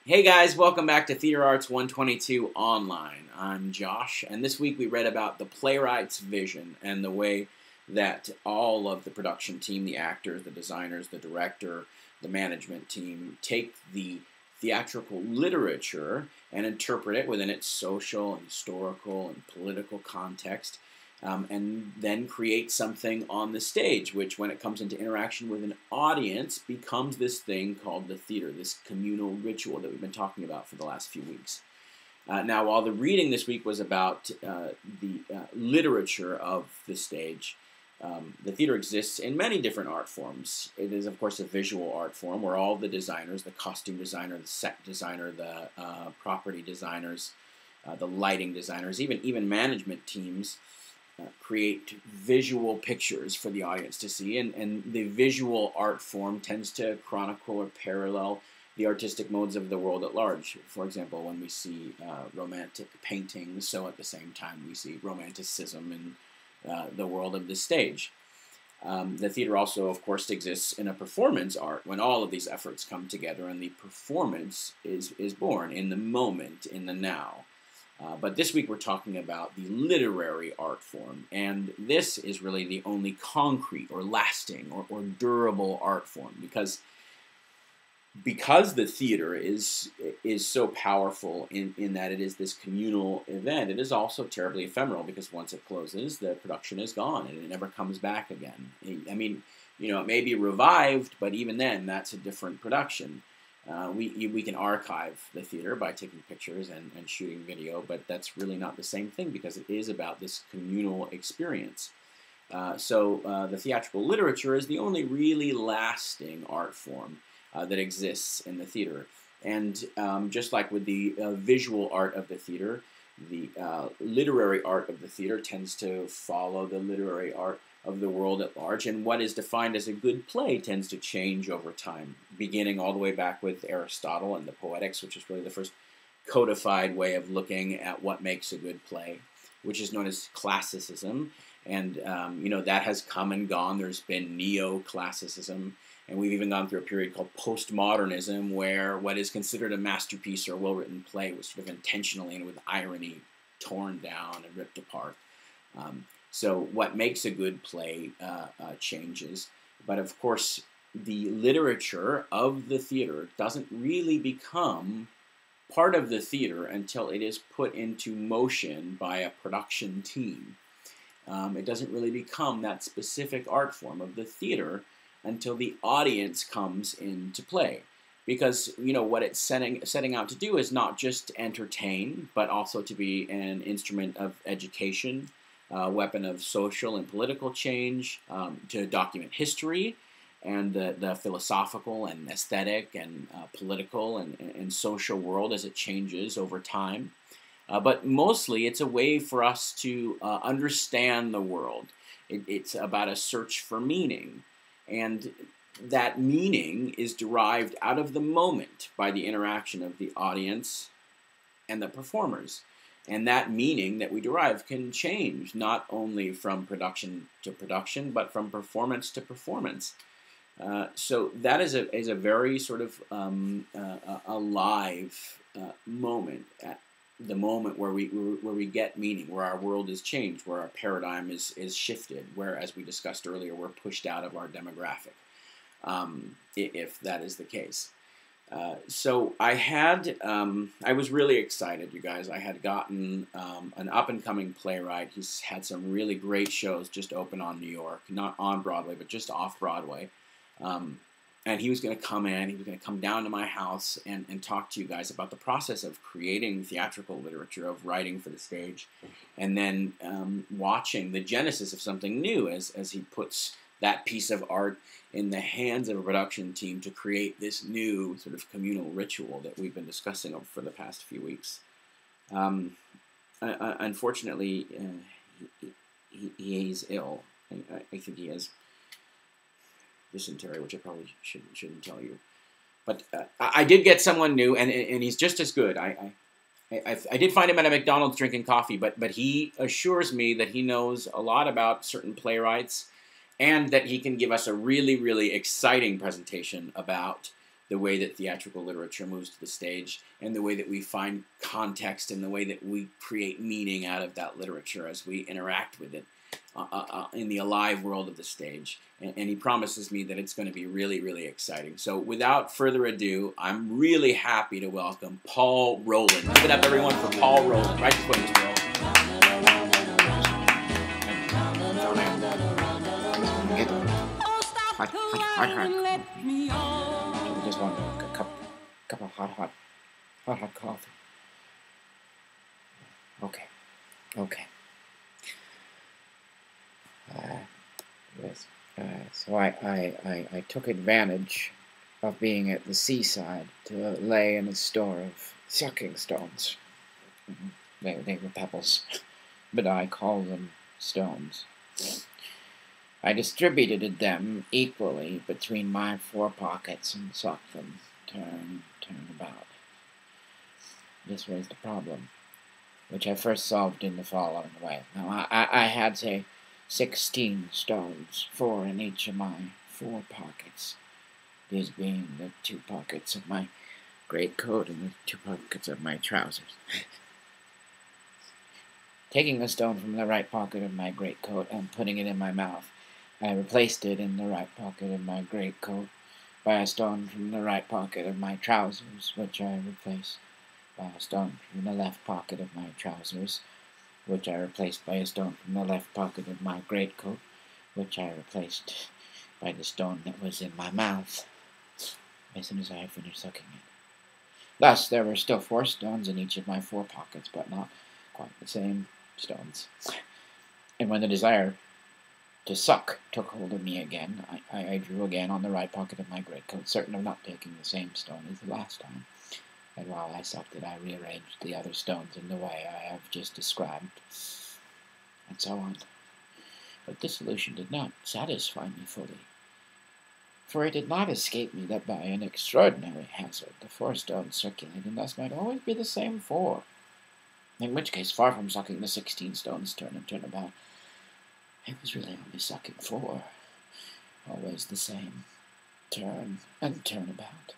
Hey guys, welcome back to Theater Arts 122 Online. I'm Josh, and this week we read about the playwright's vision and the way that all of the production team, the actors, the designers, the director, the management team, take the theatrical literature and interpret it within its social, and historical, and political context, and then create something on the stage, which when it comes into interaction with an audience becomes this thing called the theater, this communal ritual that we've been talking about for the last few weeks. Now, while the reading this week was about the literature of the stage, the theater exists in many different art forms. It is, of course, a visual art form where all the designers, the costume designer, the set designer, the property designers, the lighting designers, even management teams, create visual pictures for the audience to see, and the visual art form tends to chronicle or parallel the artistic modes of the world at large. For example, when we see romantic paintings, so at the same time we see romanticism in the world of the stage. The theater also, of course, exists in a performance art when all of these efforts come together and the performance is born in the moment, in the now. But this week we're talking about the literary art form, and this is really the only concrete or lasting or durable art form because the theater is so powerful in that it is this communal event. It is also terribly ephemeral because once it closes, the production is gone and it never comes back again. I mean, it may be revived, but even then, that's a different production. We can archive the theater by taking pictures and shooting video, but that's really not the same thing because it is about this communal experience. So the theatrical literature is the only really lasting art form that exists in the theater. And just like with the visual art of the theater, the literary art of the theater tends to follow the literary art of the world at large, and what is defined as a good play tends to change over time, beginning all the way back with Aristotle and the Poetics, which is really the first codified way of looking at what makes a good play, which is known as classicism. And that has come and gone. There's been neoclassicism, and we've even gone through a period called postmodernism, where what is considered a masterpiece or a well-written play was sort of intentionally and with irony torn down and ripped apart. So what makes a good play changes. But of course, the literature of the theater doesn't really become part of the theater until it is put into motion by a production team. It doesn't really become that specific art form of the theater until the audience comes into play. Because, what it's setting out to do is not just entertain, but also to be an instrument of education, weapon of social and political change, to document history and the philosophical and aesthetic and political and social world as it changes over time. But mostly it's a way for us to understand the world. It's about a search for meaning. And that meaning is derived out of the moment by the interaction of the audience and the performers. And that meaning that we derive can change not only from production to production, but from performance to performance. So that is a very sort of alive moment, at the moment where we get meaning, where our world is changed, where our paradigm is shifted, where, as we discussed earlier, we're pushed out of our demographic, if that is the case. So I was really excited, you guys. I had gotten an up-and-coming playwright. He's had some really great shows just open on New York, not on Broadway, but just off Broadway. And he was going to come in, he was going to come down to my house and talk to you guys about the process of creating theatrical literature, of writing for the stage, and then watching the genesis of something new as he puts that piece of art in the hands of a production team to create this new sort of communal ritual that we've been discussing for the past few weeks. Unfortunately, he's ill. I think he has dysentery, which I probably shouldn't tell you. But I did get someone new, and he's just as good. I did find him at a McDonald's drinking coffee, but he assures me that he knows a lot about certain playwrights, and that he can give us a really, really exciting presentation about the way that theatrical literature moves to the stage, and the way that we find context, and the way that we create meaning out of that literature as we interact with it in the alive world of the stage. And he promises me that it's going to be really, really exciting. So without further ado, I'm really happy to welcome Paul Rowland. Give it up, everyone, for Paul Rowland. Right before Mr. Rowland. I just want a cup of hot coffee. Okay. Yes. So I took advantage of being at the seaside to lay in a store of sucking stones. They were pebbles, but I call them stones. I distributed them equally between my 4 pockets and sucked them, turn about. This raised a problem, which I first solved in the following way. Now, I had, say, 16 stones, 4 in each of my 4 pockets, these being the 2 pockets of my greatcoat and the 2 pockets of my trousers. Taking a stone from the right pocket of my greatcoat and putting it in my mouth, I replaced it in the right pocket of my greatcoat by a stone from the right pocket of my trousers, which I replaced by a stone from the left pocket of my trousers, which I replaced by a stone from the left pocket of my greatcoat, which I replaced by the stone that was in my mouth as soon as I had finished sucking it. Thus, there were still 4 stones in each of my 4 pockets, but not quite the same stones. And when the desire to suck took hold of me again, I drew again on the right pocket of my greatcoat, certain of not taking the same stone as the last time. And while I sucked it, I rearranged the other stones in the way I have just described, and so on. But this solution did not satisfy me fully, for it did not escape me that by an extraordinary hazard the 4 stones circulating thus might always be the same 4, in which case, far from sucking the 16 stones turn and turn about, I was really only sucking 4, always the same, turn and turn about.